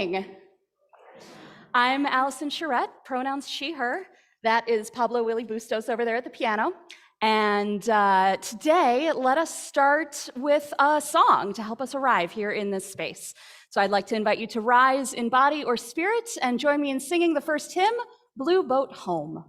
morning. I'm Allison Charette, pronouns she, her. That is Pablo Willie Bustos over there at the piano. And today, let us start with a song to help us arrive here in this space. So I'd like to invite you to rise in body or spirit and join me in singing the first hymn, Blue Boat Home.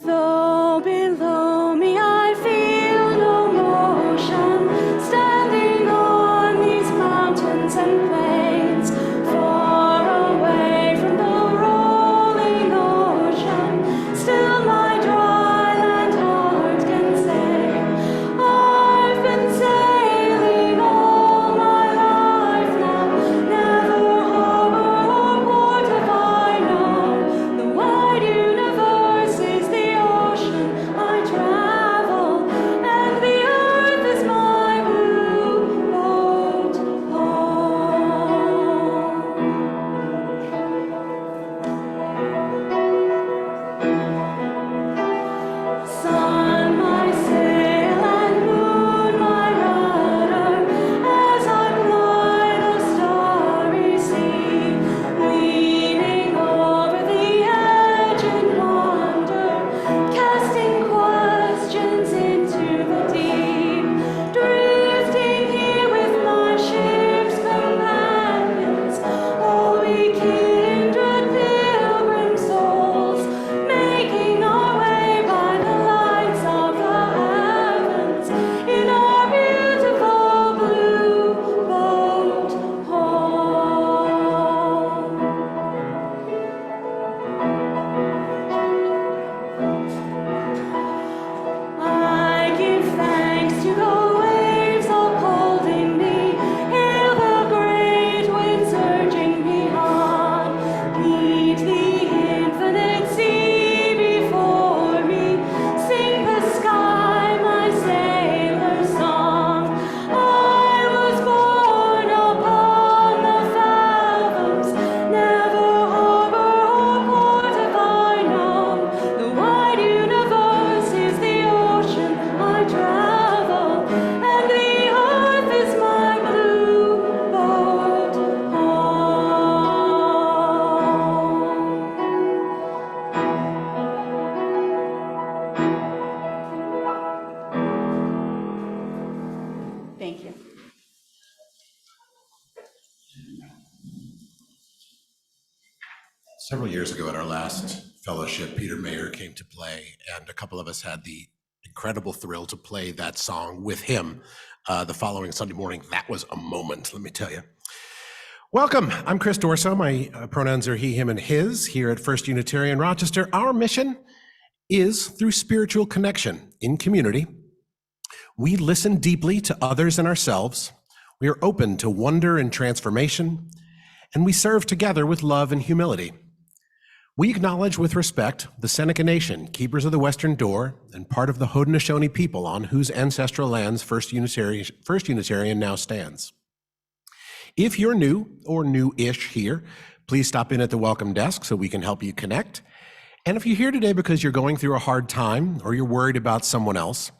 Though below me I feel no motion, standing on these mountains and plains, far away from the rolling ocean, still my dry land heart can say, I've been sailing all my life now, never harbor or port have I known, the wide universe is the ocean I travel, and the earth is my blue boat home. Sun, my sail, and moon, my rudder, as I ply the starry sea, leaning over the edge in wonder, casting questions into the deep, drifting here with my ship's companions, all we kindred pilgrim souls, making our way by the lights of the heavens in our beautiful blue boat home. I give thanks to the waves upholding me, hail the great winds urging me on, meet the infinite sea before me, sing the sky my sailor's song. I was born upon the fathoms, never harbor or port have I known, the wide universe is the ocean I travel, and the earth is my blue boat home. Thank you. Several years ago at our last fellowship, Peter Mayer came to play, and a couple of us had the incredible thrill to play that song with him the following Sunday morning. That was a moment, let me tell you. Welcome, I'm Chris Dorso. My pronouns are he, him, and his here at First Unitarian Rochester. Our mission is through spiritual connection in community. We listen deeply to others and ourselves. We are open to wonder and transformation, and we serve together with love and humility. We acknowledge with respect the Seneca Nation, keepers of the Western Door, and part of the Haudenosaunee people on whose ancestral lands First Unitarian now stands. If you're new or new-ish here, please stop in at the welcome desk so we can help you connect. And if you're here today because you're going through a hard time or you're worried about someone else,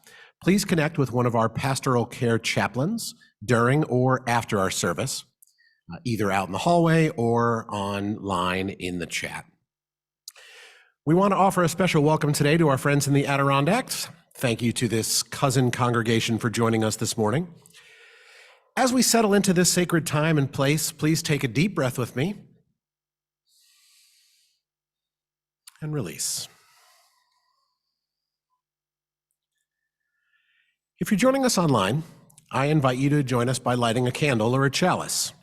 please connect with one of our pastoral care chaplains during or after our service, either out in the hallway or online in the chat. We want to offer a special welcome today to our friends in the Adirondacks. Thank you to this cousin congregation for joining us this morning. As we settle into this sacred time and place, please take a deep breath with me and release. If you're joining us online, I invite you to join us by lighting a candle or a chalice.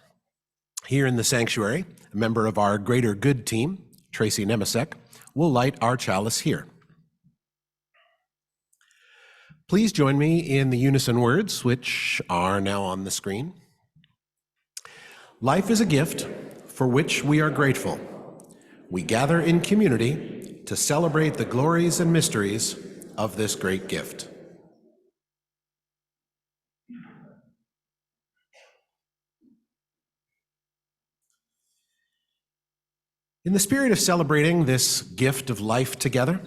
Here in the sanctuary, a member of our Greater Good team, Tracy Nemisek, will light our chalice here. Please join me in the unison words, which are now on the screen. Life is a gift for which we are grateful. We gather in community to celebrate the glories and mysteries of this great gift. In the spirit of celebrating this gift of life together,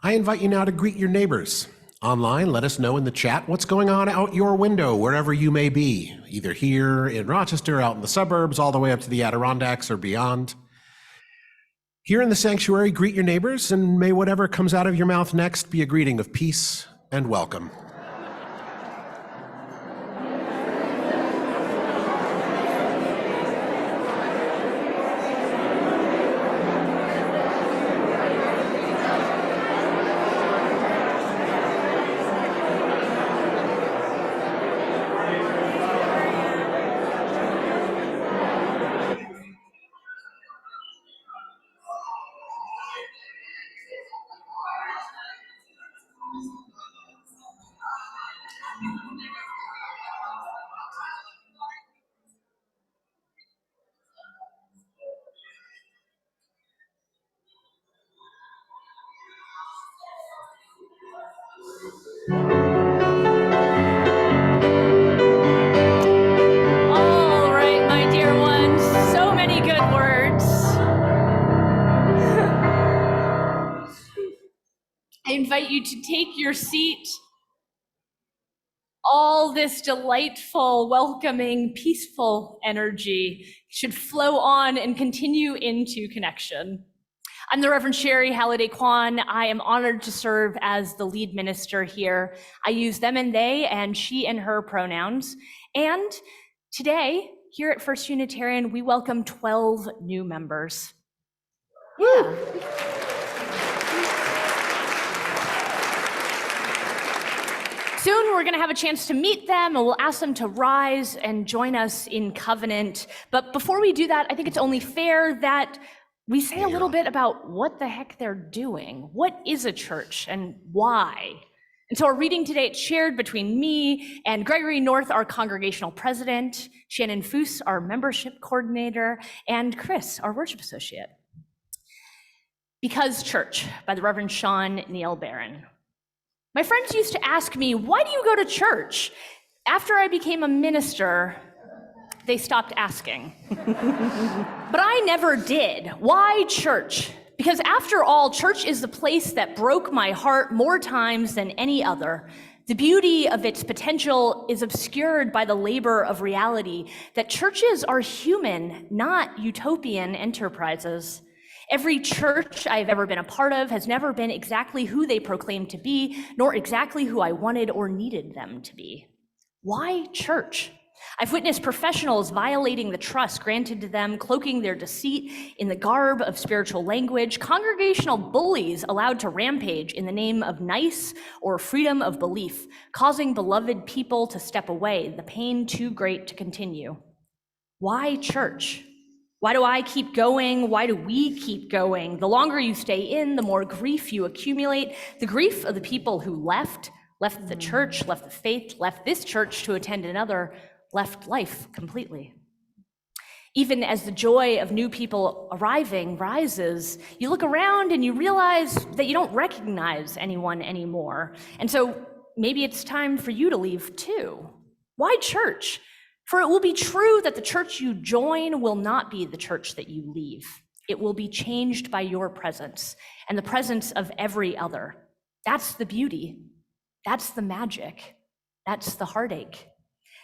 I invite you now to greet your neighbors. Online, let us know in the chat what's going on out your window, wherever you may be, either here in Rochester, out in the suburbs, all the way up to the Adirondacks or beyond. Here in the sanctuary, greet your neighbors, and may whatever comes out of your mouth next be a greeting of peace and welcome. All right, my dear ones, so many good words. I invite you to take your seat. All this delightful, welcoming, peaceful energy should flow on and continue into connection. I'm the Reverend Sherry Halliday Kwan. I am honored to serve as the lead minister here. I use them and they and she and her pronouns. And today, here at First Unitarian, we welcome 12 new members. Yeah. Soon we're going to have a chance to meet them, and we'll ask them to rise and join us in covenant. But before we do that, I think it's only fair that we say a little bit about what the heck they're doing. What is a church and why? And so our reading today, it's shared between me and Gregory North, our congregational president, Shannon Foose, our membership coordinator, and Chris, our worship associate. Because Church by the Reverend Sean Neil Barron. My friends used to ask me, why do you go to church? After I became a minister, they stopped asking. But I never did. Why church? Because after all, church is the place that broke my heart more times than any other. The beauty of its potential is obscured by the labor of reality that churches are human, not utopian enterprises. Every church I've ever been a part of has never been exactly who they proclaimed to be, nor exactly who I wanted or needed them to be. Why church? I've witnessed professionals violating the trust granted to them, cloaking their deceit in the garb of spiritual language, congregational bullies allowed to rampage in the name of nice or freedom of belief, causing beloved people to step away, the pain too great to continue. Why church? Why do I keep going? Why do we keep going? The longer you stay in, the more grief you accumulate. The grief of the people who left the church, left the faith, left this church to attend another, left life completely. Even as the joy of new people arriving rises, you look around and you realize that you don't recognize anyone anymore. And so maybe it's time for you to leave too. Why church? For it will be true that the church you join will not be the church that you leave. It will be changed by your presence and the presence of every other. That's the beauty. That's the magic. That's the heartache.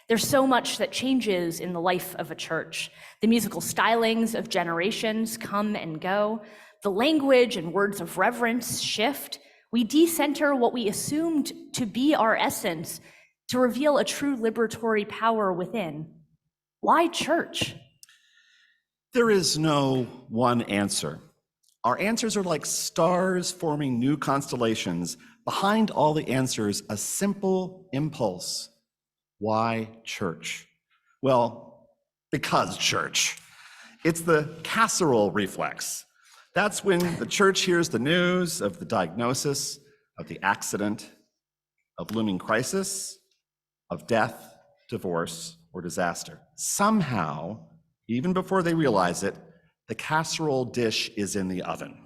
There's so much that changes in the life of a church. The musical stylings of generations come and go. The language and words of reverence shift. We decenter what we assumed to be our essence to reveal a true liberatory power within. Why church? There is no one answer. Our answers are like stars forming new constellations. Behind all the answers, a simple impulse. Why church? Well, because church. It's the casserole reflex. That's when the church hears the news of the diagnosis, of the accident, of looming crisis, of death, divorce, or disaster. Somehow, even before they realize it, the casserole dish is in the oven.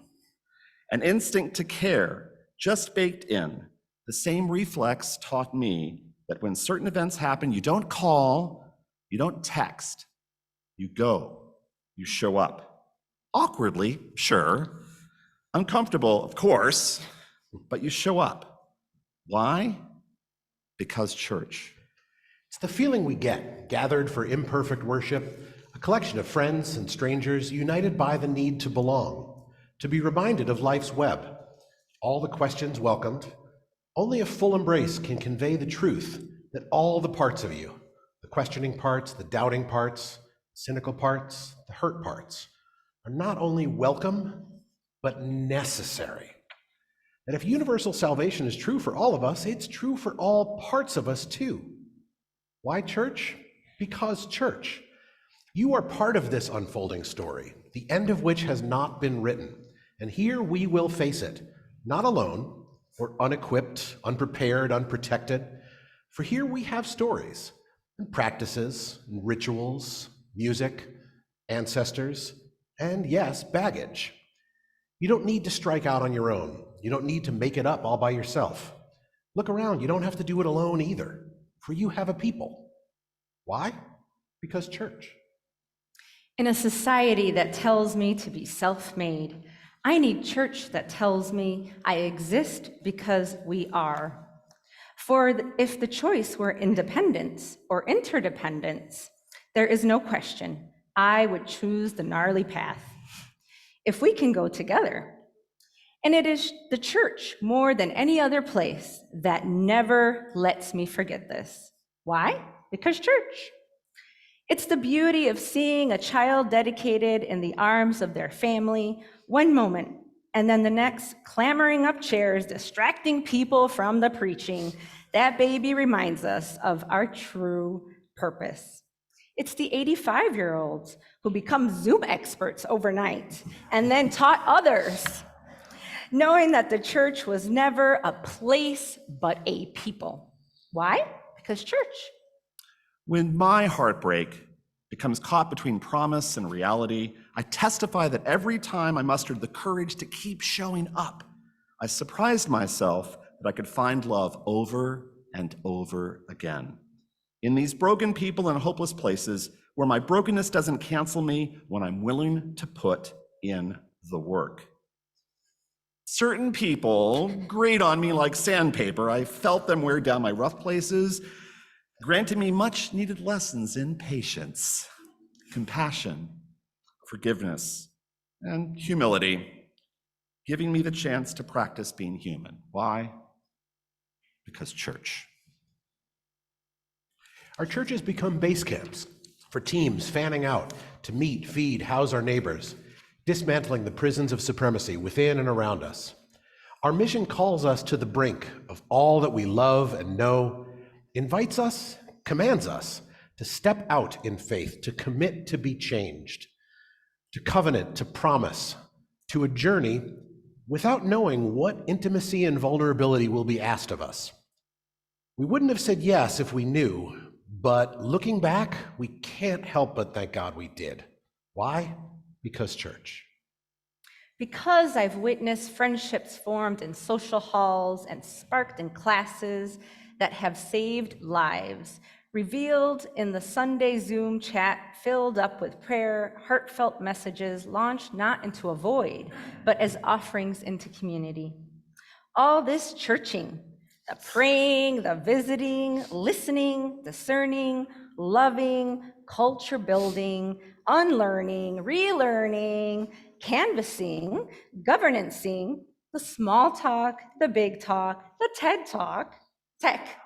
An instinct to care, just baked in. The same reflex taught me that when certain events happen, you don't call, you don't text, you go, you show up. Awkwardly, sure. Uncomfortable, of course, but you show up. Why? Because church. It's the feeling we get, gathered for imperfect worship, a collection of friends and strangers united by the need to belong, to be reminded of life's web. All the questions welcomed. Only a full embrace can convey the truth that all the parts of you, the questioning parts, the doubting parts, cynical parts, the hurt parts, are not only welcome, but necessary. That if universal salvation is true for all of us, it's true for all parts of us too. Why church? Because church. You are part of this unfolding story, the end of which has not been written. And here we will face it, not alone, or unequipped, unprepared, unprotected. For here we have stories and practices and rituals, music, ancestors, and yes, baggage. You don't need to strike out on your own. You don't need to make it up all by yourself. Look around, you don't have to do it alone either, for you have a people. Why? Because church. In a society that tells me to be self-made, I need church that tells me I exist because we are. For if the choice were independence or interdependence, there is no question I would choose the gnarly path. If we can go together. And it is the church more than any other place that never lets me forget this. Why? Because church. It's the beauty of seeing a child dedicated in the arms of their family one moment, and then the next clambering up chairs, distracting people from the preaching. That baby reminds us of our true purpose. It's the 85-year-olds who become Zoom experts overnight and then taught others, knowing that the church was never a place but a people. Why? Because church. When my heartbreak becomes caught between promise and reality, I testify that every time I mustered the courage to keep showing up, I surprised myself that I could find love over and over again. In these broken people and hopeless places where my brokenness doesn't cancel me when I'm willing to put in the work. Certain people grate on me like sandpaper. I felt them wear down my rough places, granting me much needed lessons in patience, compassion, forgiveness, and humility, giving me the chance to practice being human. Why? Because church. Our churches become base camps for teams fanning out to meet, feed, house our neighbors, dismantling the prisons of supremacy within and around us. Our mission calls us to the brink of all that we love and know, invites us, commands us to step out in faith, to commit to be changed, to covenant, to promise, to a journey without knowing what intimacy and vulnerability will be asked of us. We wouldn't have said yes if we knew, but looking back, we can't help but thank God we did. Why? Because church. Because I've witnessed friendships formed in social halls and sparked in classes that have saved lives, revealed in the Sunday Zoom chat filled up with prayer, heartfelt messages launched not into a void, but as offerings into community. All this churching, the praying, the visiting, listening, discerning, loving, culture building, unlearning, relearning, canvassing, governancing, the small talk, the big talk, the tech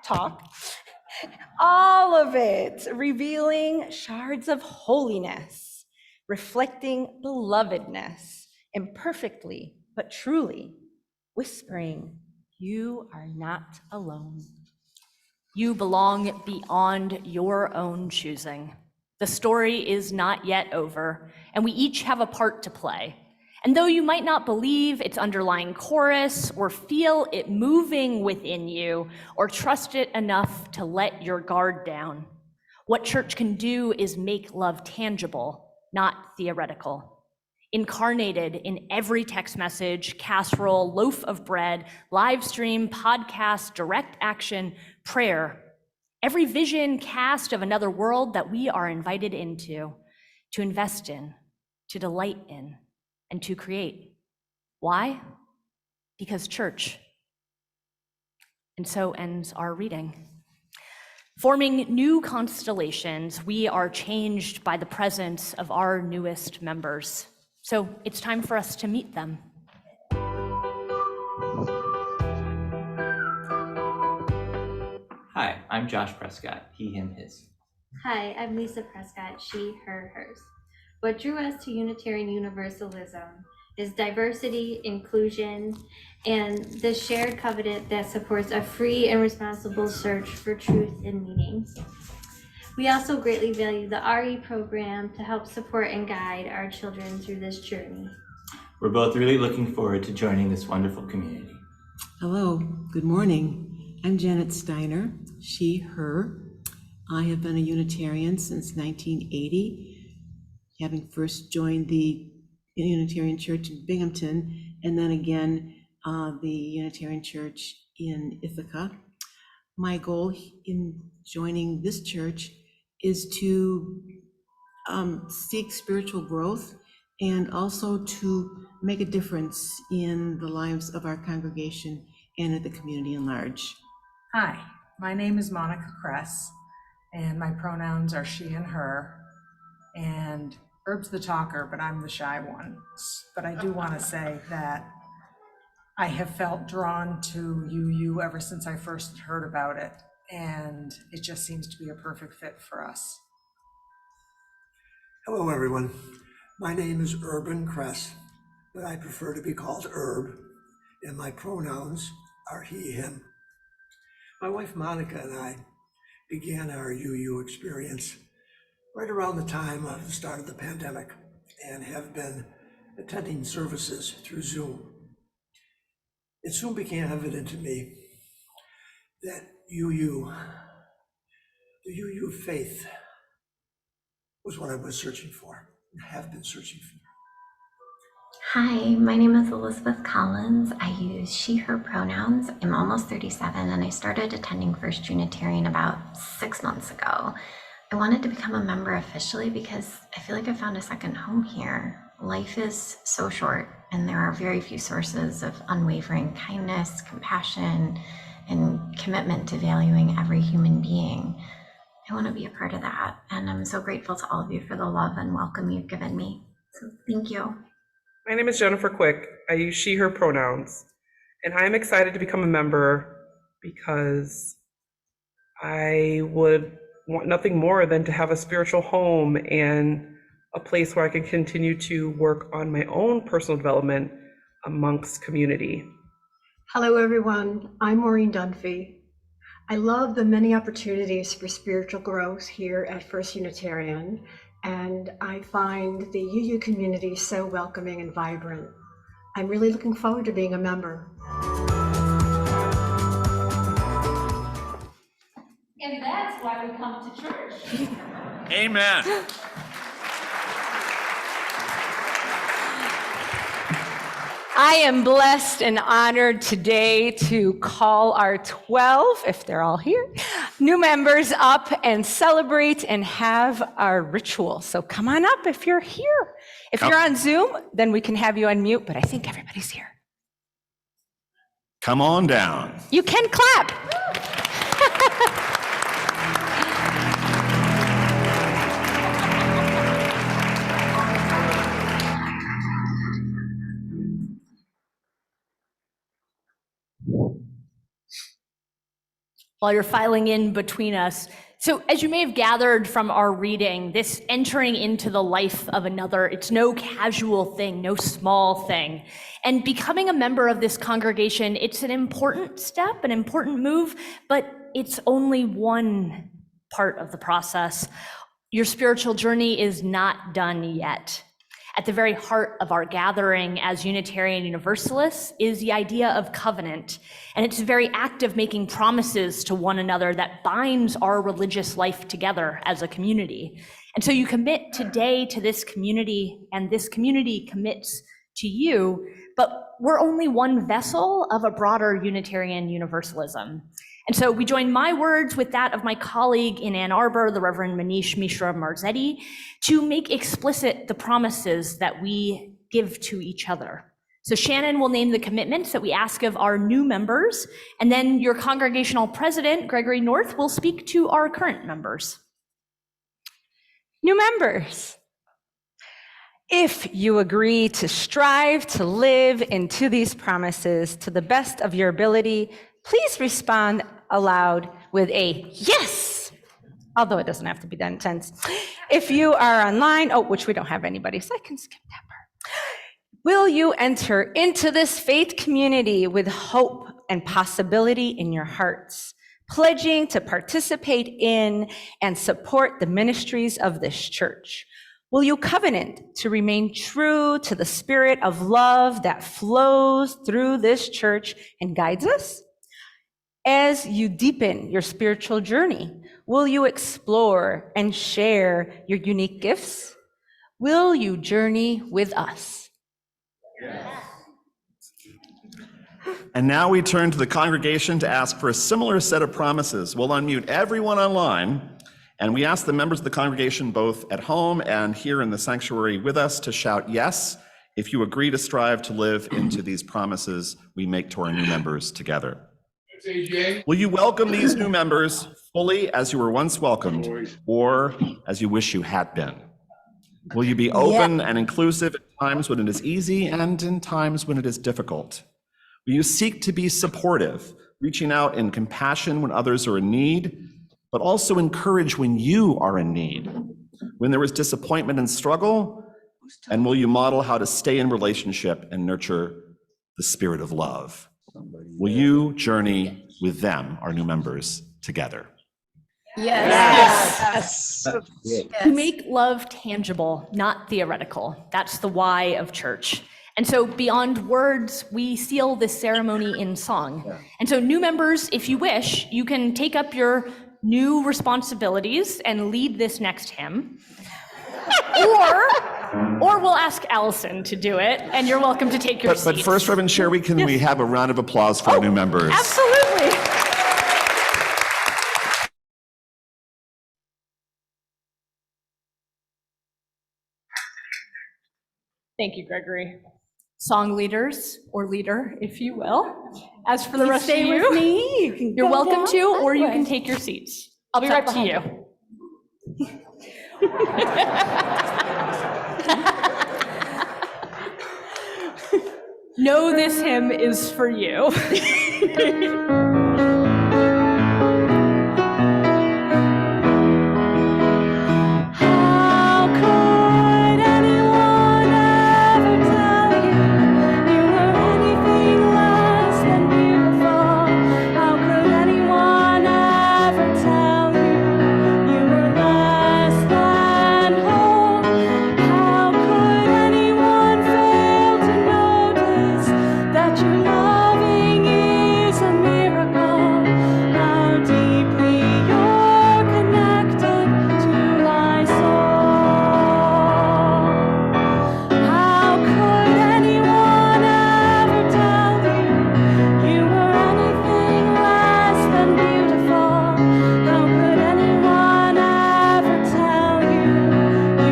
talk, all of it revealing shards of holiness, reflecting belovedness, imperfectly but truly, whispering, "You are not alone." You belong beyond your own choosing. The story is not yet over, and we each have a part to play. And though you might not believe its underlying chorus or feel it moving within you or trust it enough to let your guard down, what church can do is make love tangible, not theoretical. Incarnated in every text message, casserole, loaf of bread, live stream, podcast, direct action, prayer, every vision cast of another world that we are invited into, to invest in, to delight in, and to create. Why? Because church. And so ends our reading. Forming new constellations, we are changed by the presence of our newest members. So it's time for us to meet them. Hi, I'm Josh Prescott, he, him, his. Hi, I'm Lisa Prescott, she, her, hers. What drew us to Unitarian Universalism is diversity, inclusion, and the shared covenant that supports a free and responsible search for truth and meaning. We also greatly value the RE program to help support and guide our children through this journey. We're both really looking forward to joining this wonderful community. Hello, good morning. I'm Janet STEINER, she, her. I have been a Unitarian since 1980, having first joined the Unitarian Church in Binghamton, and then again the Unitarian Church in Ithaca. My goal in joining this church is to seek spiritual growth and also to make a difference in the lives of our congregation and of the community in large. Hi, my name is Monica Kress, and my pronouns are she and her. And Herb's the talker, but I'm the shy one. But I do want to say that I have felt drawn to UU ever since I first heard about it, and it just seems to be a perfect fit for us. Hello, everyone. My name is Urban Kress, but I prefer to be called Herb, and my pronouns are he, him. My wife Monica and I began our UU experience right around the time of the start of the pandemic and have been attending services through Zoom. It soon became evident to me that the UU faith was what I was searching for, and have been searching for. Hi, my name is Elizabeth Collins. I use she, her pronouns. I'm almost 37 and I started attending First Unitarian about 6 months ago. I wanted to become a member officially because I feel like I found a second home here. Life is so short and there are very few sources of unwavering kindness, compassion, and commitment to valuing every human being. I want to be a part of that, and I'm so grateful to all of you for the love and welcome you've given me. So thank you. My name is Jennifer Quick. I use she, her pronouns, and I am excited to become a member because I would want nothing more than to have a spiritual home and a place where I can continue to work on my own personal development amongst community. Hello, everyone. I'm Maureen Dunphy. I love the many opportunities for spiritual growth here at First Unitarian, and I find the UU community so welcoming and vibrant. I'm really looking forward to being a member. And that's why we come to church. Amen. I am blessed and honored today to call our 12, if they're all here, new members up and celebrate and have our ritual. So come on up if you're here. If you're on Zoom, then we can have you unmute, but I think everybody's here. Come on down. You can clap. While you're filing in between us. So as you may have gathered from our reading, this entering into the life of another, it's no casual thing, no small thing. And becoming a member of this congregation, it's an important step, an important move, but it's only one part of the process. Your spiritual journey is not done yet. At the very heart of our gathering as Unitarian Universalists is the idea of covenant, and it's a very act of making promises to one another that binds our religious life together as a community. And so you commit today to this community, and this community commits to you, but we're only one vessel of a broader Unitarian Universalism. And so we join my words with that of my colleague in Ann Arbor, the Reverend Manish Mishra Marzetti, to make explicit the promises that we give to each other. So Shannon will name the commitments that we ask of our new members, and then your congregational president, Gregory North, will speak to our current members. New members, if you agree to strive to live into these promises to the best of your ability, please respond aloud with a yes, although it doesn't have to be that intense. If you are online, which we don't have anybody, so I can skip that part. Will you enter into this faith community with hope and possibility in your hearts, pledging to participate in and support the ministries of this church? Will you covenant to remain true to the spirit of love that flows through this church and guides us? As you deepen your spiritual journey, will you explore and share your unique gifts? Will you journey with us? Yes. And now we turn to the congregation to ask for a similar set of promises. We'll unmute everyone online, and we ask the members of the congregation, both at home and here in the sanctuary with us, to shout yes if you agree to strive to live into these promises we make to our new members together. Will you welcome these new members fully as you were once welcomed, or as you wish you had been? Will you be open and inclusive at times when it is easy and in times when it is difficult? Will you seek to be supportive, reaching out in compassion when others are in need, but also encourage when you are in need, when there is disappointment and struggle? And will you model how to stay in relationship and nurture the spirit of love? Will you journey with them, our new members, together? Yes. To make love tangible, not theoretical. That's the why of church. And so beyond words, we seal this ceremony in song. And so new members, if you wish, you can take up your new responsibilities and lead this next hymn. Or we'll ask Allison to do it, and you're welcome to take your seats. But first, Reverend Sherry, can we have a round of applause for our new members? Absolutely. Thank you, Gregory. Song leaders, or leader, if you will. As for the rest of stay you, with me. You can you're go welcome down to, or that you way. can take your seats. I'll be right behind you. Know this hymn is for you. How could anyone ever tell you were anything less than beautiful? How could anyone ever tell you were less than whole? How could anyone fail to notice that your loving is a miracle? How deeply you're connected to my soul. How could anyone ever tell you were anything less than beautiful? How could anyone ever tell you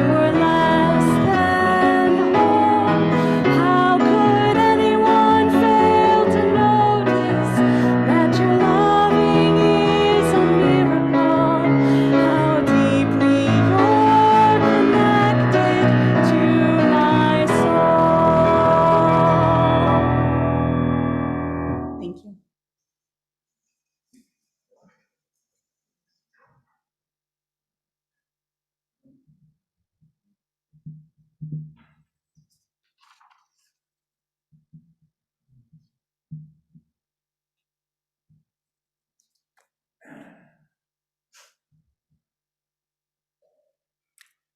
were less than whole? How could anyone fail to notice that your loving is a miracle? How deeply you're connected to my soul. Thank you.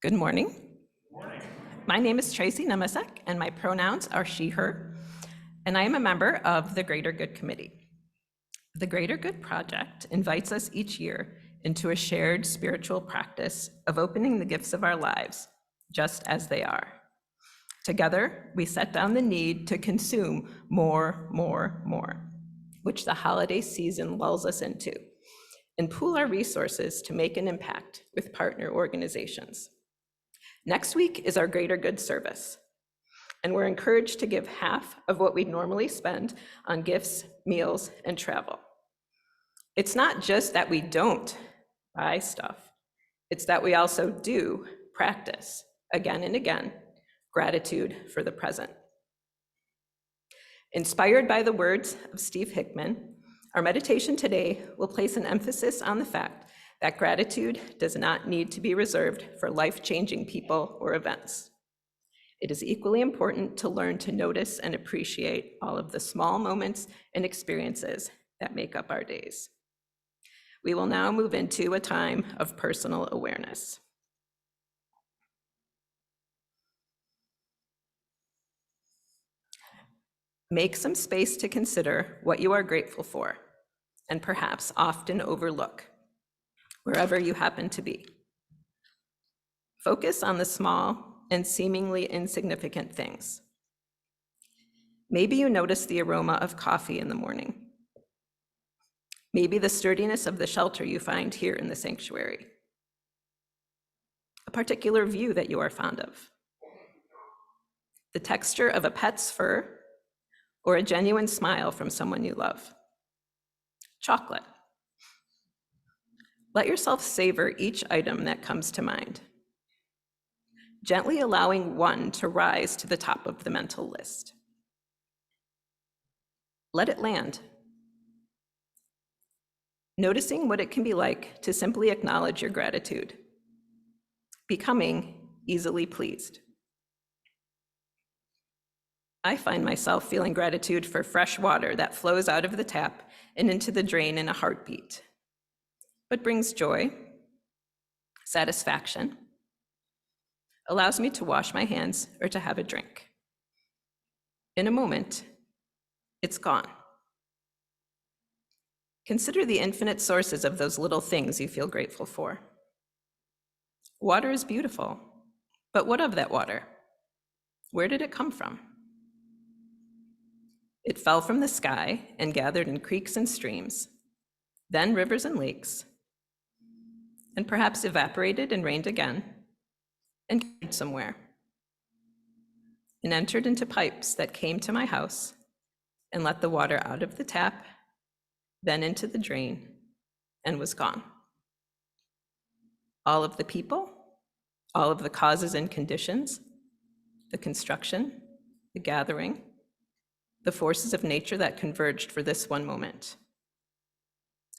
Good morning. My name is Tracy Nemasek, and my pronouns are she, her, and I am a member of the Greater Good Committee. The Greater Good Project invites us each year into a shared spiritual practice of opening the gifts of our lives, just as they are. Together, we set down the need to consume more, which the holiday season lulls us into, and pool our resources to make an impact with partner organizations. Next week is our Greater Good service. and we're encouraged to give half of what we'd normally spend on gifts, meals, and travel. It's not just that we don't buy stuff, it's that we also do practice again and again gratitude for the present. Inspired by the words of Steve Hickman, our meditation today will place an emphasis on the fact that gratitude does not need to be reserved for life-changing people or events. It is equally important to learn to notice and appreciate all of the small moments and experiences that make up our days. We will now move into a time of personal awareness. Make some space to consider what you are grateful for, and perhaps often overlook, wherever you happen to be. Focus on the small and seemingly insignificant things. Maybe you notice the aroma of coffee in the morning. Maybe the sturdiness of the shelter you find here in the sanctuary. A particular view that you are fond of. The texture of a pet's fur, or a genuine smile from someone you love. Chocolate. Let yourself savor each item that comes to mind, gently allowing one to rise to the top of the mental list. Let it land. Noticing what it can be like to simply acknowledge your gratitude, becoming easily pleased. I find myself feeling gratitude for fresh water that flows out of the tap and into the drain in a heartbeat, but brings joy, satisfaction, allows me to wash my hands or to have a drink. In a moment, it's gone. Consider the infinite sources of those little things you feel grateful for. Water is beautiful, but what of that water? Where did it come from? It fell from the sky and gathered in creeks and streams, then rivers and lakes, and perhaps evaporated and rained again, and carried somewhere, and entered into pipes that came to my house and let the water out of the tap, then into the drain, and was gone. All of the people, all of the causes and conditions, the construction, the gathering, the forces of nature that converged for this one moment.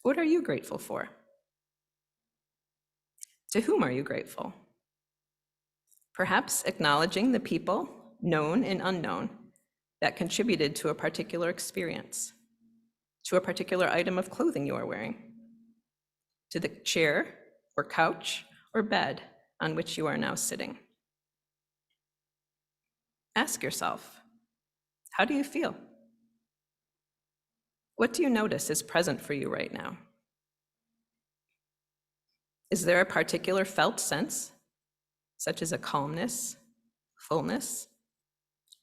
What are you grateful for? To whom are you grateful? Perhaps acknowledging the people, known and unknown, that contributed to a particular experience, to a particular item of clothing you are wearing, to the chair or couch or bed on which you are now sitting. Ask yourself, how do you feel? What do you notice is present for you right now? Is there a particular felt sense, such as a calmness, fullness,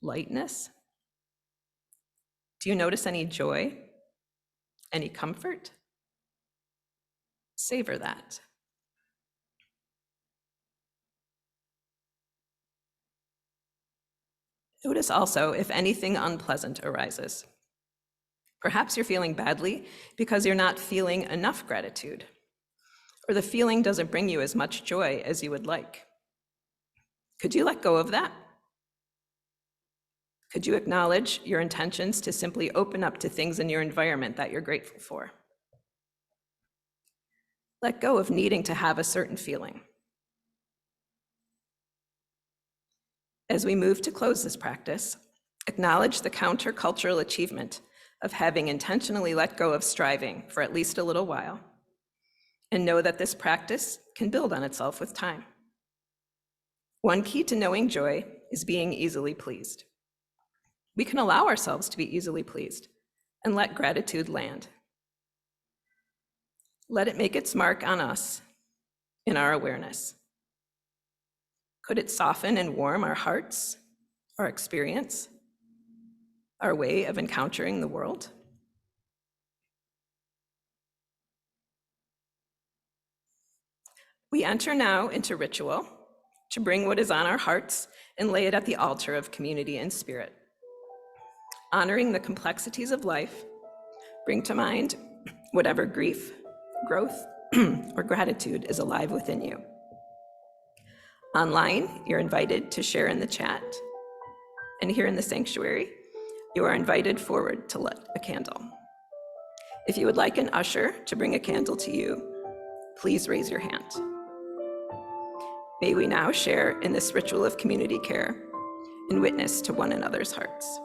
lightness? Do you notice any joy, any comfort? Savor that. Notice also if anything unpleasant arises. Perhaps you're feeling badly because you're not feeling enough gratitude, or the feeling doesn't bring you as much joy as you would like. Could you let go of that? Could you acknowledge your intentions to simply open up to things in your environment that you're grateful for? Let go of needing to have a certain feeling. As we move to close this practice, acknowledge the countercultural achievement of having intentionally let go of striving for at least a little while, and know that this practice can build on itself with time. One key to knowing joy is being easily pleased. We can allow ourselves to be easily pleased and let gratitude land. Let it make its mark on us in our awareness. Could it soften and warm our hearts, our experience, our way of encountering the world? We enter now into ritual to bring what is on our hearts and lay it at the altar of community and spirit. Honoring the complexities of life, bring to mind whatever grief, growth, or gratitude is alive within you. Online, you're invited to share in the chat. And here in the sanctuary, you are invited forward to light a candle. If you would like an usher to bring a candle to you, please raise your hand. May we now share in this ritual of community care and witness to one another's hearts.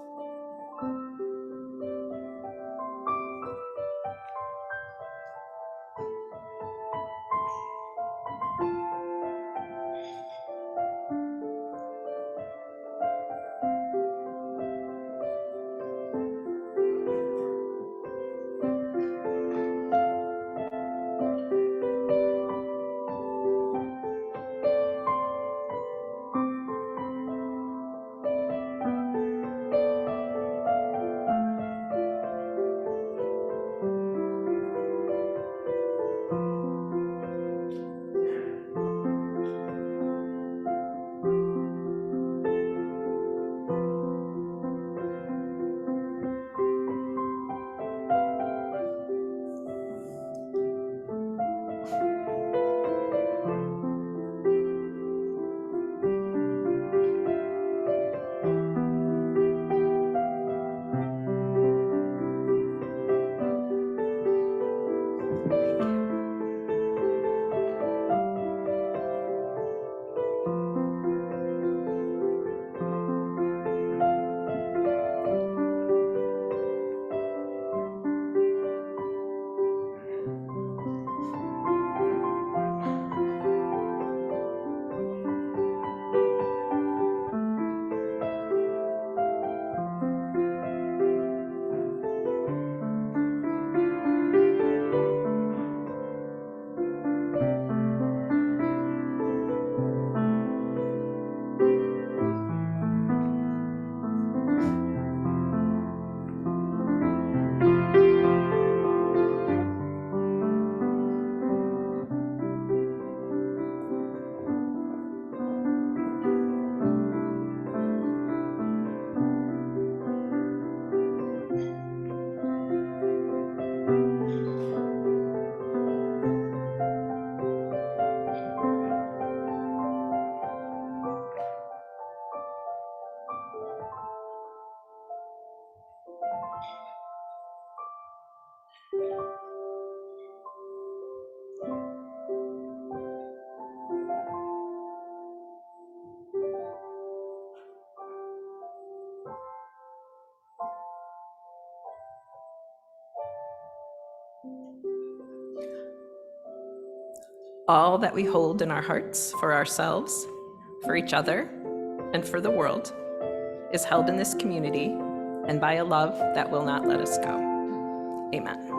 All that we hold in our hearts for ourselves, for each other, and for the world is held in this community and by a love that will not let us go. Amen.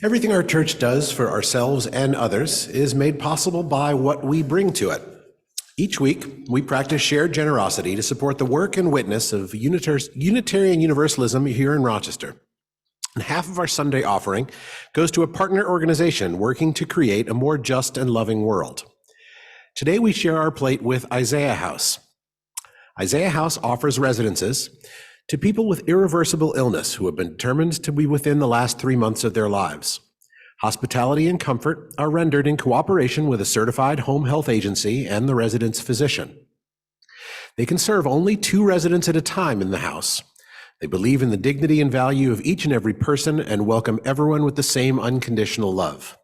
Everything our church does for ourselves and others is made possible by what we bring to it. Each week, we practice shared generosity to support the work and witness of Unitarian Universalism here in Rochester. And half of our Sunday offering goes to a partner organization working to create a more just and loving world. Today, we share our plate with Isaiah House. Isaiah House offers residences to people with irreversible illness who have been determined to be within the last 3 months of their lives. Hospitality and comfort are rendered in cooperation with a certified home health agency and the resident's physician. They can serve only 2 residents at a time in the house. They believe in the dignity and value of each and every person and welcome everyone with the same unconditional love.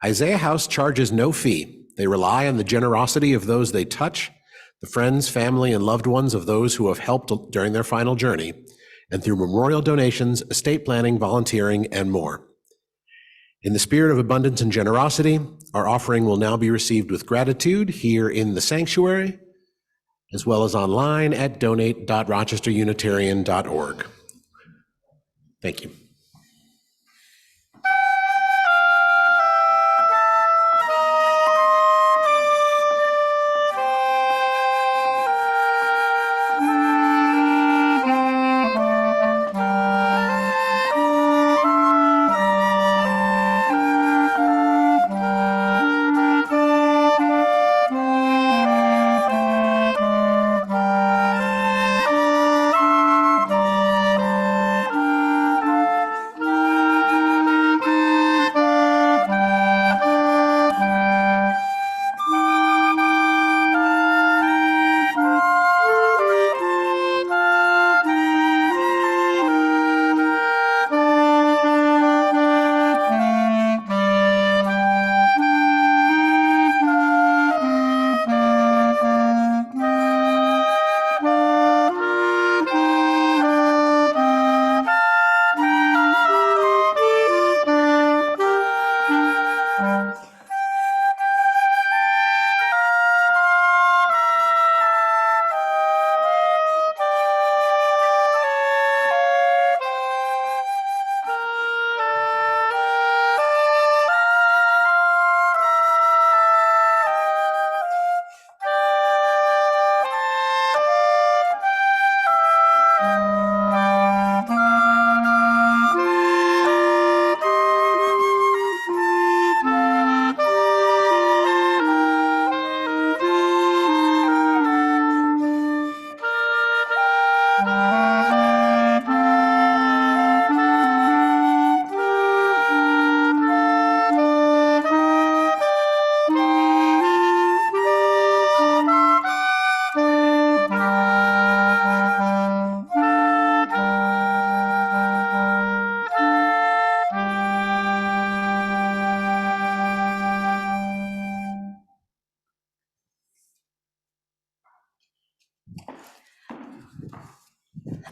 Isaiah House charges no fee. They rely on the generosity of those they touch, the friends, family, and loved ones of those who have helped during their final journey, and through memorial donations, estate planning, volunteering, and more. In the spirit of abundance and generosity, our offering will now be received with gratitude here in the sanctuary, as well as online at donate.rochesterunitarian.org. Thank you.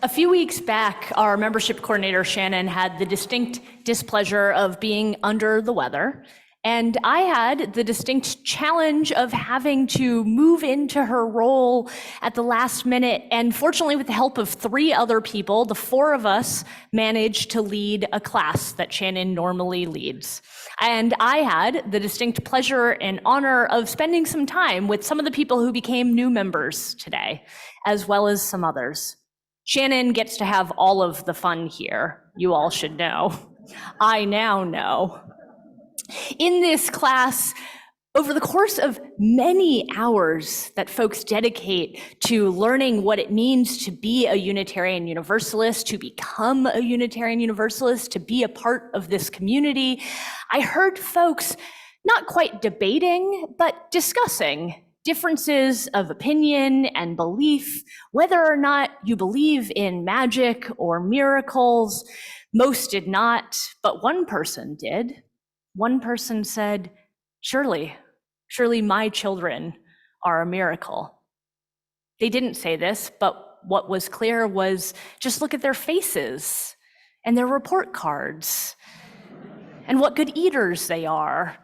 A few weeks back, our membership coordinator, Shannon, had the distinct displeasure of being under the weather, and I had the distinct challenge of having to move into her role at the last minute, and fortunately, with the help of 3 other people, the 4 of us managed to lead a class that Shannon normally leads. And I had the distinct pleasure and honor of spending some time with some of the people who became new members today, as well as some others. Shannon gets to have all of the fun here. You all should know. I now know. In this class, over the course of many hours that folks dedicate to learning what it means to be a Unitarian Universalist, to become a Unitarian Universalist, to be a part of this community, I heard folks not quite debating, but discussing differences of opinion and belief, whether or not you believe in magic or miracles. Most did not, but one person did. One person said, surely my children are a miracle. They didn't say this, but what was clear was just look at their faces and their report cards and what good eaters they are,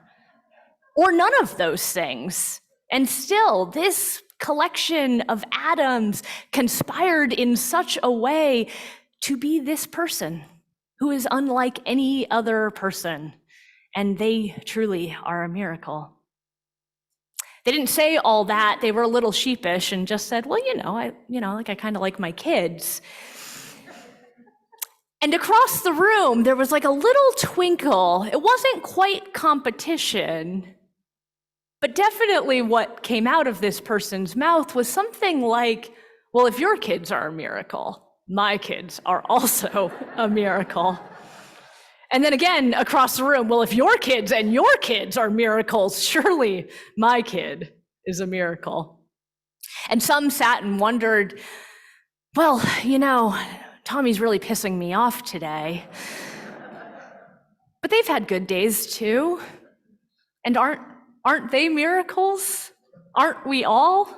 or none of those things. And still, this collection of atoms conspired in such a way to be this person who is unlike any other person, and they truly are a miracle. They didn't say all that. They were a little sheepish and just said, well, I kind of like my kids. And across the room, there was like a little twinkle. It wasn't quite competition, but definitely what came out of this person's mouth was something like, well, if your kids are a miracle, my kids are also a miracle. And then again, across the room, well, if your kids and your kids are miracles, surely my kid is a miracle. And some sat and wondered, well, Tommy's really pissing me off today. But they've had good days too. And aren't they miracles? Aren't we all?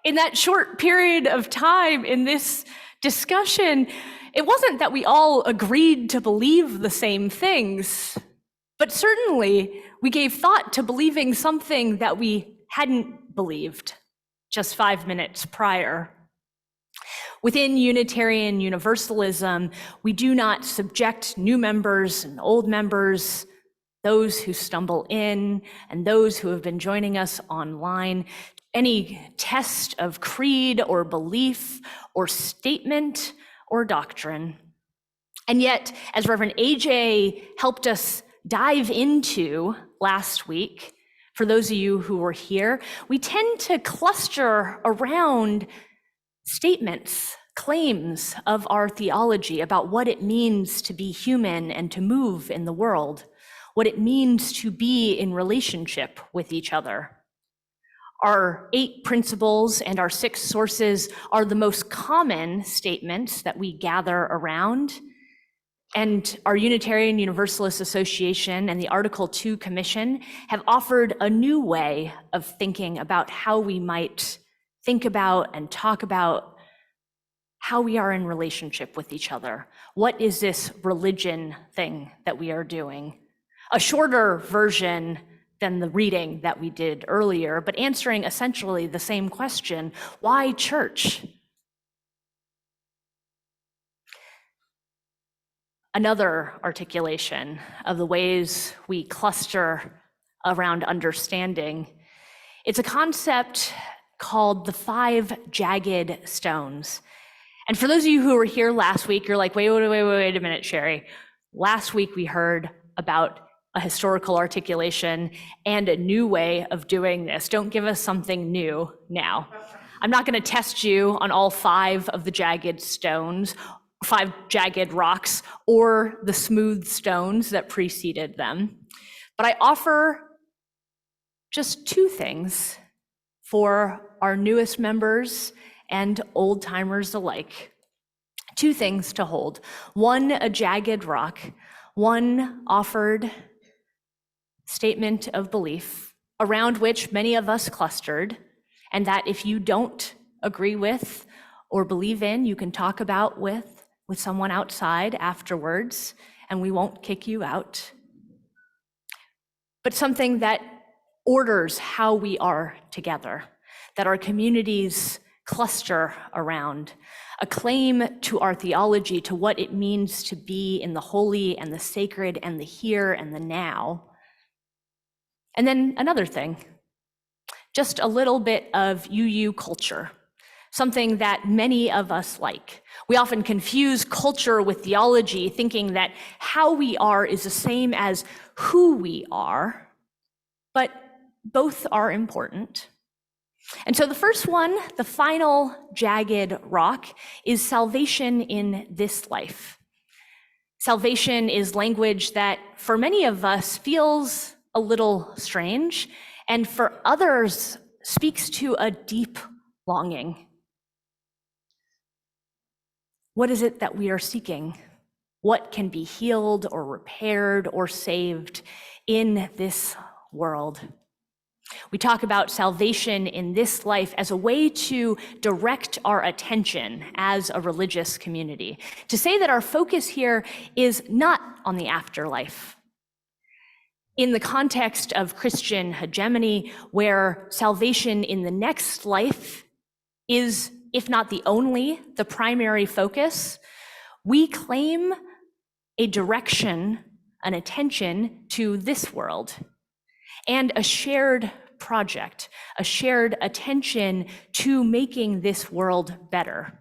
In that short period of time in this discussion, it wasn't that we all agreed to believe the same things, but certainly we gave thought to believing something that we hadn't believed just 5 minutes prior. Within Unitarian Universalism, we do not subject new members and old members, those who stumble in and those who have been joining us online, any test of creed or belief or statement or doctrine. And yet, as Reverend AJ helped us dive into last week, for those of you who were here, we tend to cluster around statements, claims of our theology about what it means to be human and to move in the world, what it means to be in relationship with each other. Our 8 principles and our 6 sources are the most common statements that we gather around. And our Unitarian Universalist Association and the Article 2 Commission have offered a new way of thinking about how we might think about and talk about how we are in relationship with each other. What is this religion thing that we are doing? A shorter version than the reading that we did earlier, but answering essentially the same question: why church? Another articulation of the ways we cluster around understanding, it's a concept called the 5 jagged stones. And for those of you who were here last week, you're like, wait a minute, Sherry. Last week we heard about a historical articulation and a new way of doing this. Don't give us something new now. I'm not going to test you on all 5 of the jagged stones, 5 jagged rocks, or the smooth stones that preceded them. But I offer just 2 things for our newest members and old timers alike. 2 things to hold. 1, a jagged rock. 1 offered statement of belief around which many of us clustered, and that if you don't agree with or believe in, you can talk about with someone outside afterwards, and we won't kick you out. But something that orders how we are together, that our communities cluster around, a claim to our theology, to what it means to be in the holy and the sacred and the here and the now. And then another thing, just a little bit of UU culture, something that many of us like. We often confuse culture with theology, thinking that how we are is the same as who we are, but both are important. And so the first one, the final jagged rock, is salvation in this life. Salvation is language that for many of us feels a little strange, and for others speaks to a deep longing. What is it that we are seeking? What can be healed or repaired or saved in this world? We talk about salvation in this life as a way to direct our attention as a religious community, to say that our focus here is not on the afterlife. In the context of Christian hegemony, where salvation in the next life is, if not the only, the primary focus, we claim a direction, an attention to this world, and a shared project, a shared attention to making this world better.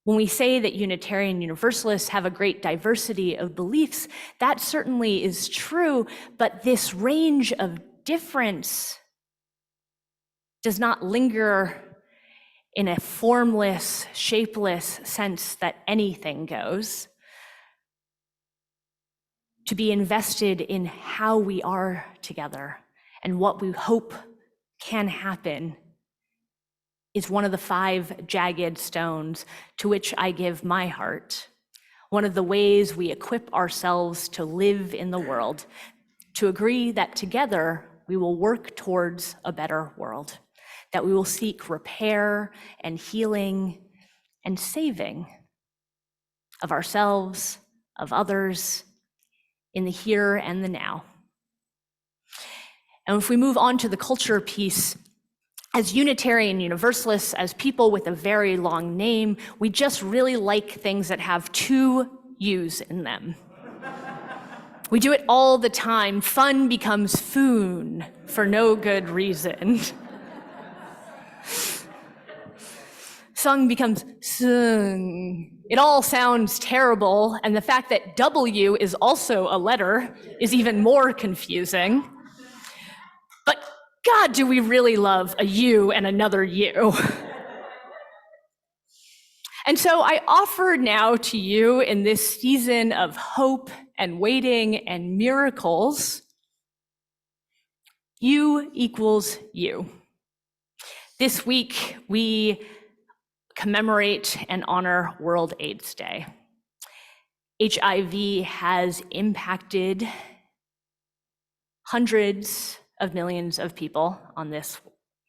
When we say that Unitarian Universalists have a great diversity of beliefs, that certainly is true, but this range of difference does not linger in a formless, shapeless sense that anything goes. To be invested in how we are together and what we hope can happen is one of the 5 jagged stones to which I give my heart. One of the ways we equip ourselves to live in the world, to agree that together we will work towards a better world, that we will seek repair and healing and saving of ourselves, of others, in the here and the now. And if we move on to the culture piece, as Unitarian Universalists, as people with a very long name, we just really like things that have 2 U's in them. We do it all the time. Fun becomes foon for no good reason. Sung becomes sung. It all sounds terrible, and the fact that W is also a letter is even more confusing. But God, do we really love a U and another U. And so I offer now to you in this season of hope and waiting and miracles, U equals you. This week, we commemorate and honor World AIDS Day. HIV has impacted hundreds of millions of people on this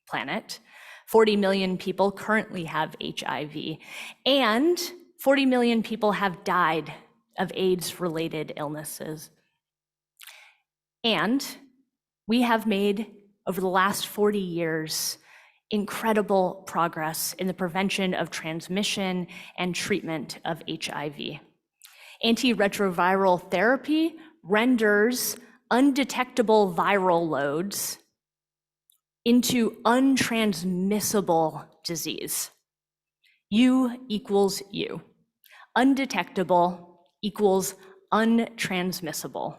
planet. 40 million people currently have HIV, and 40 million people have died of AIDS-related illnesses. And we have made, over the last 40 years, incredible progress in the prevention of transmission and treatment of HIV. Antiretroviral therapy renders undetectable viral loads into untransmissible disease. U equals U. Undetectable equals untransmissible.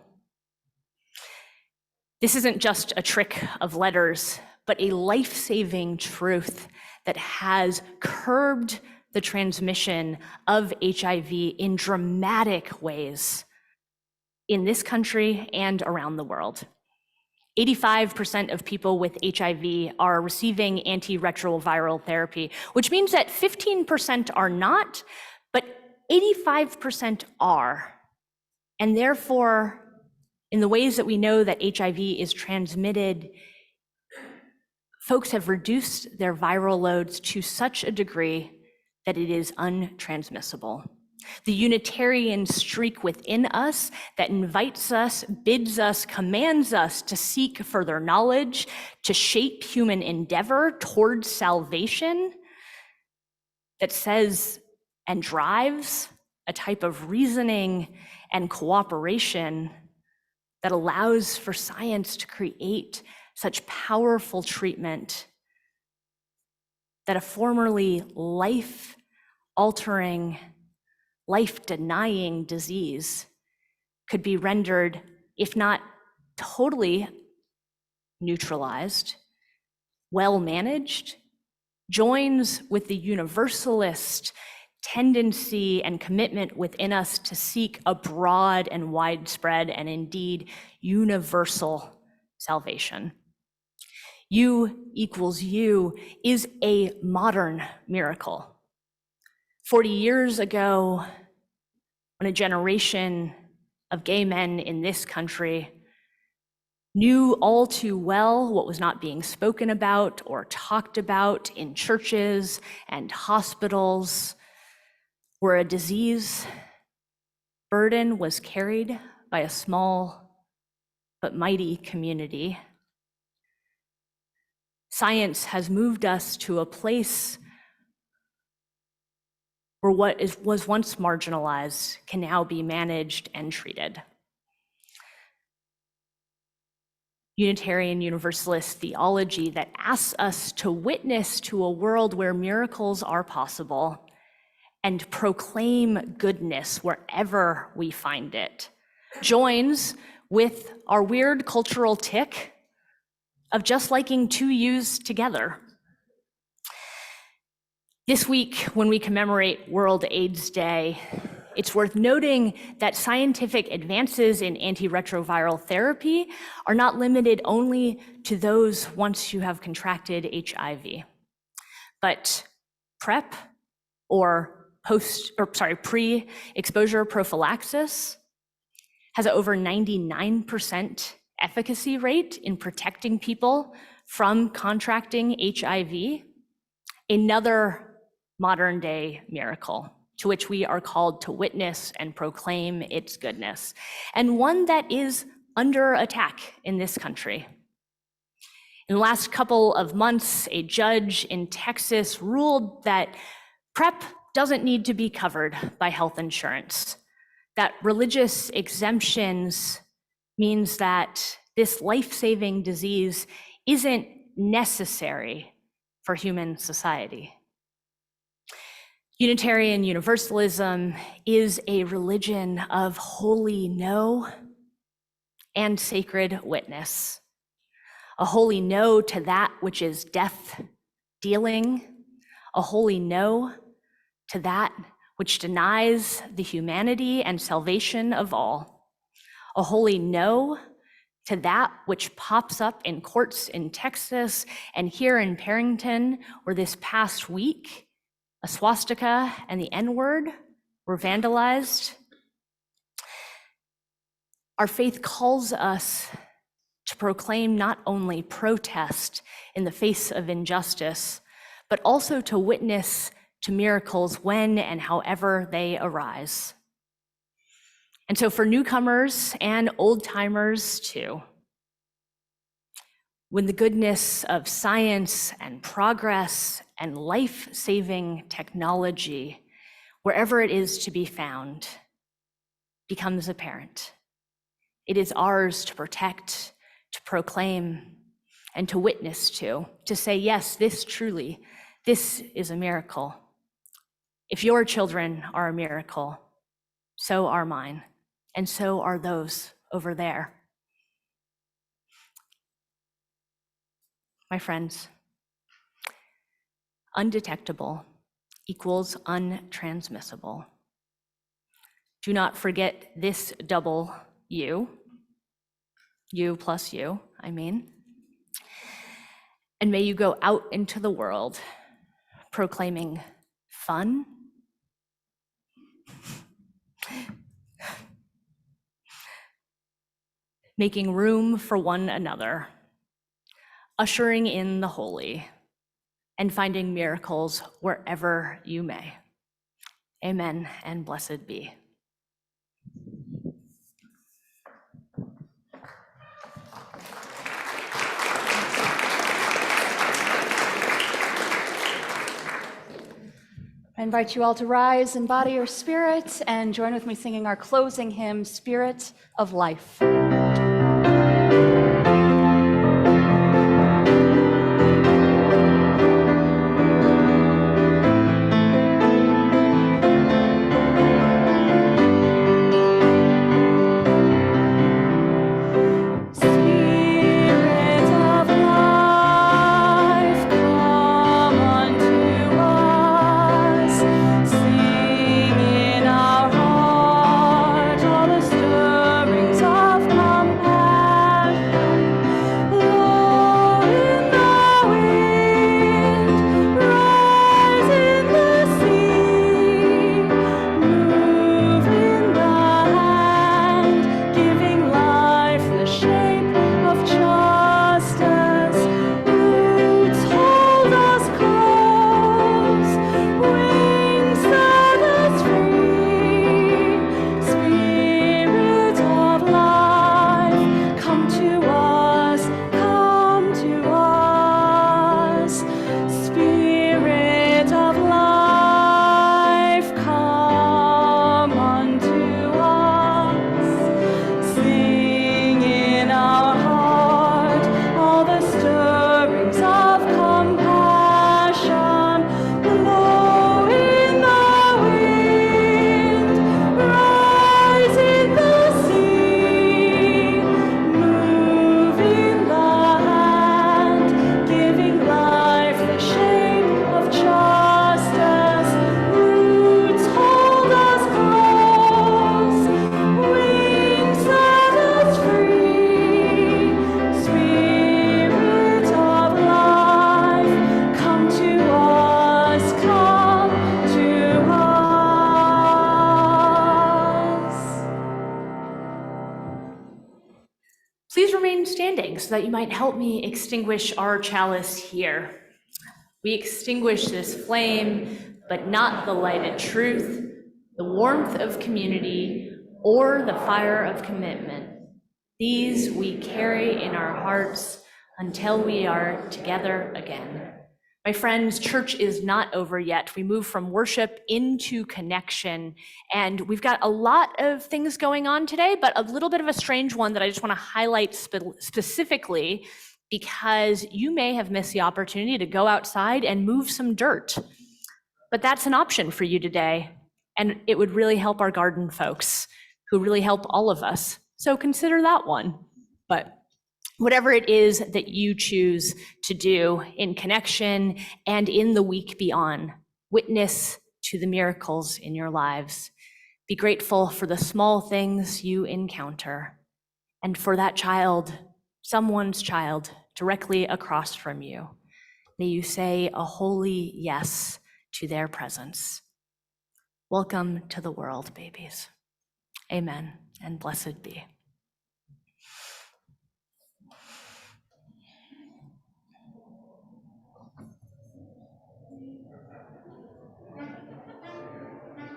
This isn't just a trick of letters, but a life-saving truth that has curbed the transmission of HIV in dramatic ways in this country and around the world. 85% of people with HIV are receiving antiretroviral therapy, which means that 15% are not, but 85% are. And therefore, in the ways that we know that HIV is transmitted, folks have reduced their viral loads to such a degree that it is untransmissible. The Unitarian streak within us that invites us, bids us, commands us to seek further knowledge, to shape human endeavor towards salvation, that says and drives a type of reasoning and cooperation that allows for science to create such powerful treatment that a formerly life-altering, life-denying disease could be rendered, if not totally neutralized, well-managed, joins with the universalist tendency and commitment within us to seek a broad and widespread and indeed universal salvation. U equals U is a modern miracle. 40 years ago, when a generation of gay men in this country knew all too well what was not being spoken about or talked about in churches and hospitals, where a disease burden was carried by a small but mighty community, science has moved us to a place where was once marginalized can now be managed and treated. Unitarian Universalist theology that asks us to witness to a world where miracles are possible and proclaim goodness wherever we find it joins with our weird cultural tick of just liking to use together. This week, when we commemorate World AIDS Day, it's worth noting that scientific advances in antiretroviral therapy are not limited only to those once you have contracted HIV, but PrEP or pre-exposure prophylaxis has an over 99% efficacy rate in protecting people from contracting HIV, another modern day miracle to which we are called to witness and proclaim its goodness, and one that is under attack in this country. In the last couple of months, a judge in Texas ruled that PrEP doesn't need to be covered by health insurance, that religious exemptions means that this life-saving disease isn't necessary for human society. Unitarian Universalism is a religion of holy no and sacred witness. A holy no to that which is death dealing, a holy no to that which denies the humanity and salvation of all, a holy no to that which pops up in courts in Texas and here in Perrington, where this past week, a swastika and the N-word were vandalized. Our faith calls us to proclaim not only protest in the face of injustice, but also to witness to miracles when and however they arise. And so for newcomers and old-timers too, when the goodness of science and progress and life-saving technology, wherever it is to be found, becomes apparent, it is ours to protect, to proclaim, and to witness to say, yes, this is a miracle. If your children are a miracle, so are mine, and so are those over there. My friends, undetectable equals untransmissible. Do not forget this double you plus you, I mean. And may you go out into the world proclaiming fun, making room for one another, ushering in the holy, and finding miracles wherever you may. Amen and blessed be. I invite you all to rise in body or spirit and join with me singing our closing hymn, Spirit of Life. Sing in our heart all the stirrings of so that you might help me extinguish our chalice here. We extinguish this flame, but not the lighted truth, the warmth of community, or the fire of commitment. These we carry in our hearts until we are together again. My friends, church is not over yet. We move from worship into connection, and we've got a lot of things going on today, but a little bit of a strange one that I just want to highlight specifically, because you may have missed the opportunity to go outside and move some dirt. But that's an option for you today, and it would really help our garden folks, who really help all of us. So consider that one. But whatever it is that you choose to do in connection and in the week beyond, witness to the miracles in your lives. Be grateful for the small things you encounter, and for that child, someone's child, directly across from you. May you say a holy yes to their presence. Welcome to the world, babies. Amen, and blessed be.